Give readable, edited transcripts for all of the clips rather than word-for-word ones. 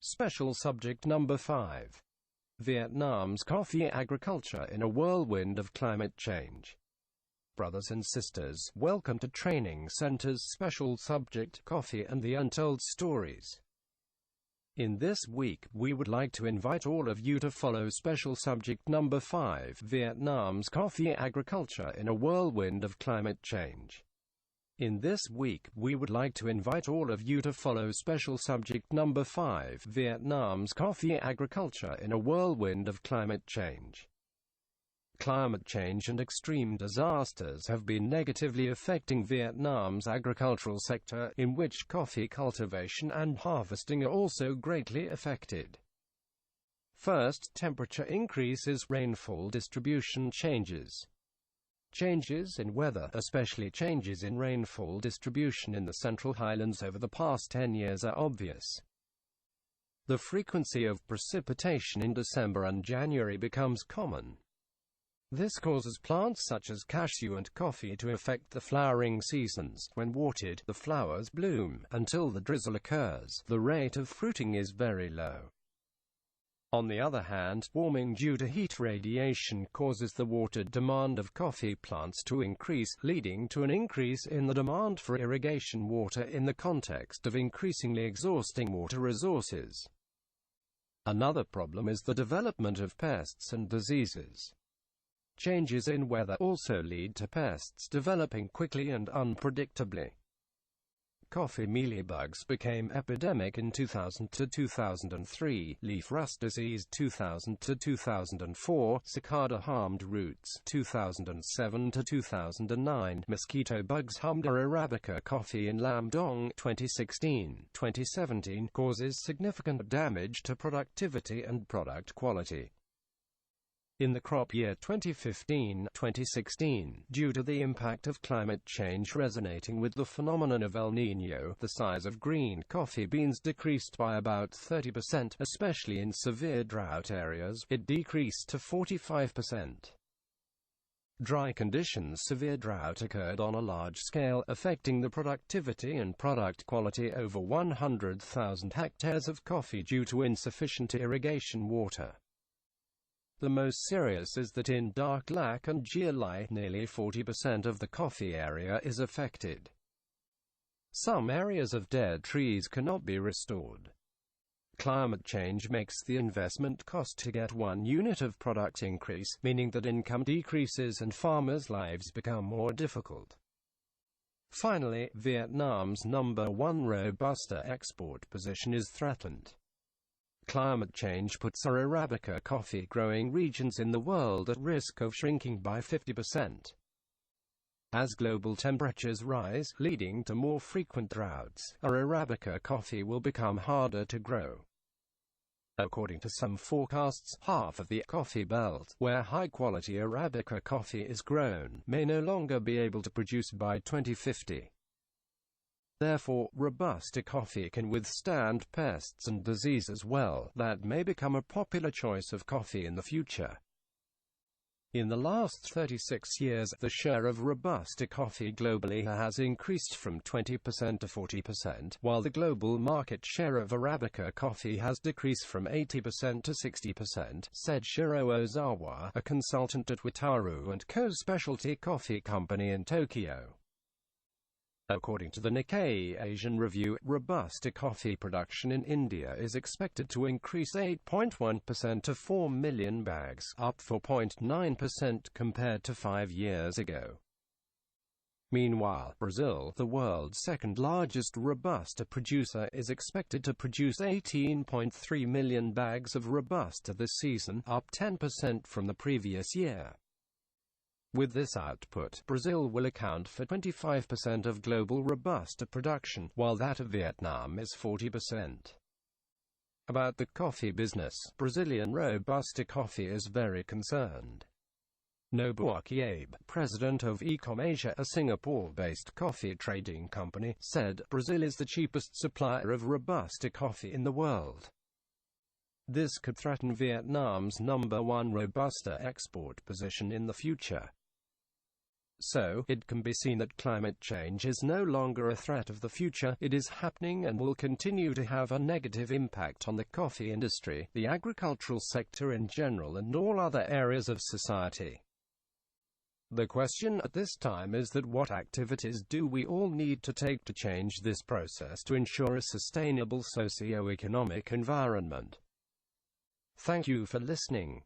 Special subject number 5. Vietnam's coffee agriculture in a whirlwind of climate change. Brothers and sisters, welcome to Training Center's special subject, Coffee and the Untold Stories. In this week, we would like to invite all of you to follow special subject number 5, Vietnam's coffee agriculture in a whirlwind of climate change. In this week, we would like to invite all of you to follow special subject number 5, Vietnam's coffee agriculture in a whirlwind of climate change. Climate change and extreme disasters have been negatively affecting Vietnam's agricultural sector, in which coffee cultivation and harvesting are also greatly affected. First, temperature increases, rainfall distribution changes. Changes in weather, especially changes in rainfall distribution in the Central Highlands over the past 10 years, are obvious. The frequency of precipitation in December and January becomes common. This causes plants such as cashew and coffee to affect the flowering seasons. When watered, the flowers bloom. Until the drizzle occurs, the rate of fruiting is very low. On the other hand, warming due to heat radiation causes the water demand of coffee plants to increase, leading to an increase in the demand for irrigation water in the context of increasingly exhausting water resources. Another problem is the development of pests and diseases. Changes in weather also lead to pests developing quickly and unpredictably. Coffee mealybugs became epidemic in 2000 to 2003, leaf rust disease 2000 to 2004, cicada harmed roots 2007 to 2009, mosquito bugs harmed Arabica coffee in Lam Dong 2016-2017, causes significant damage to productivity and product quality. In the crop year 2015-2016, due to the impact of climate change resonating with the phenomenon of El Niño, the size of green coffee beans decreased by about 30%, especially in severe drought areas. It decreased to 45%. Dry conditions. Severe drought occurred on a large scale, affecting the productivity and product quality over 100,000 hectares of coffee due to insufficient irrigation water. The most serious is that in Dark Lak and Gia Lai, nearly 40% of the coffee area is affected. Some areas of dead trees cannot be restored. Climate change makes the investment cost to get 1 unit of product increase, meaning that income decreases and farmers' lives become more difficult. Finally, Vietnam's #1 Robusta export position is threatened. Climate change puts Arabica coffee growing regions in the world at risk of shrinking by 50%. As global temperatures rise, leading to more frequent droughts, Arabica coffee will become harder to grow. According to some forecasts, half of the coffee belt, where high-quality Arabica coffee is grown, may no longer be able to produce by 2050. Therefore, Robusta coffee can withstand pests and diseases well. That may become a popular choice of coffee in the future. In the last 36 years, the share of Robusta coffee globally has increased from 20% to 40%, while the global market share of Arabica coffee has decreased from 80% to 60%, said Shiro Ozawa, a consultant at Wataru & Co. Specialty Coffee Company in Tokyo. According to the Nikkei Asian Review, Robusta coffee production in India is expected to increase 8.1% to 4 million bags, up 4.9% compared to 5 years ago. Meanwhile, Brazil, the world's second-largest Robusta producer, is expected to produce 18.3 million bags of Robusta this season, up 10% from the previous year. With this output, Brazil will account for 25% of global Robusta production, while that of Vietnam is 40%. About the coffee business, Brazilian Robusta coffee is very concerned. Ebook, president of Ecom Asia, a Singapore-based coffee trading company, said, Brazil is the cheapest supplier of Robusta coffee in the world. This could threaten Vietnam's #1 Robusta export position in the future. So, it can be seen that climate change is no longer a threat of the future. It is happening and will continue to have a negative impact on the coffee industry, the agricultural sector in general, and all other areas of society. The question at this time is that what activities do we all need to take to change this process to ensure a sustainable socio-economic environment? Thank you for listening.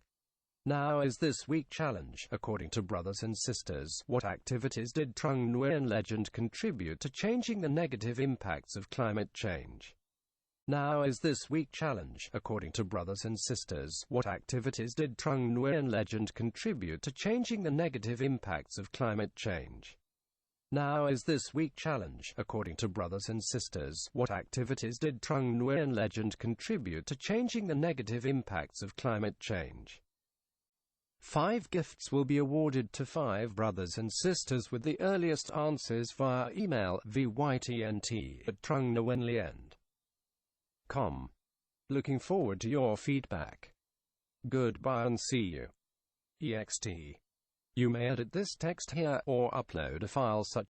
Now is this week challenge. According to brothers and sisters, what activities did Trung Nguyen legend contribute to changing the negative impacts of climate change? Now is this week challenge. According to brothers and sisters, what activities did Trung Nguyen legend contribute to changing the negative impacts of climate change? Now is this week challenge. According to brothers and sisters, what activities did Trung Nguyen legend contribute to changing the negative impacts of climate change? 5 gifts will be awarded to 5 brothers and sisters with the earliest answers via email vytnt@trungnguyenliend.com. Looking forward to your feedback. Goodbye and see you. EXT. You may edit this text here, or upload a file such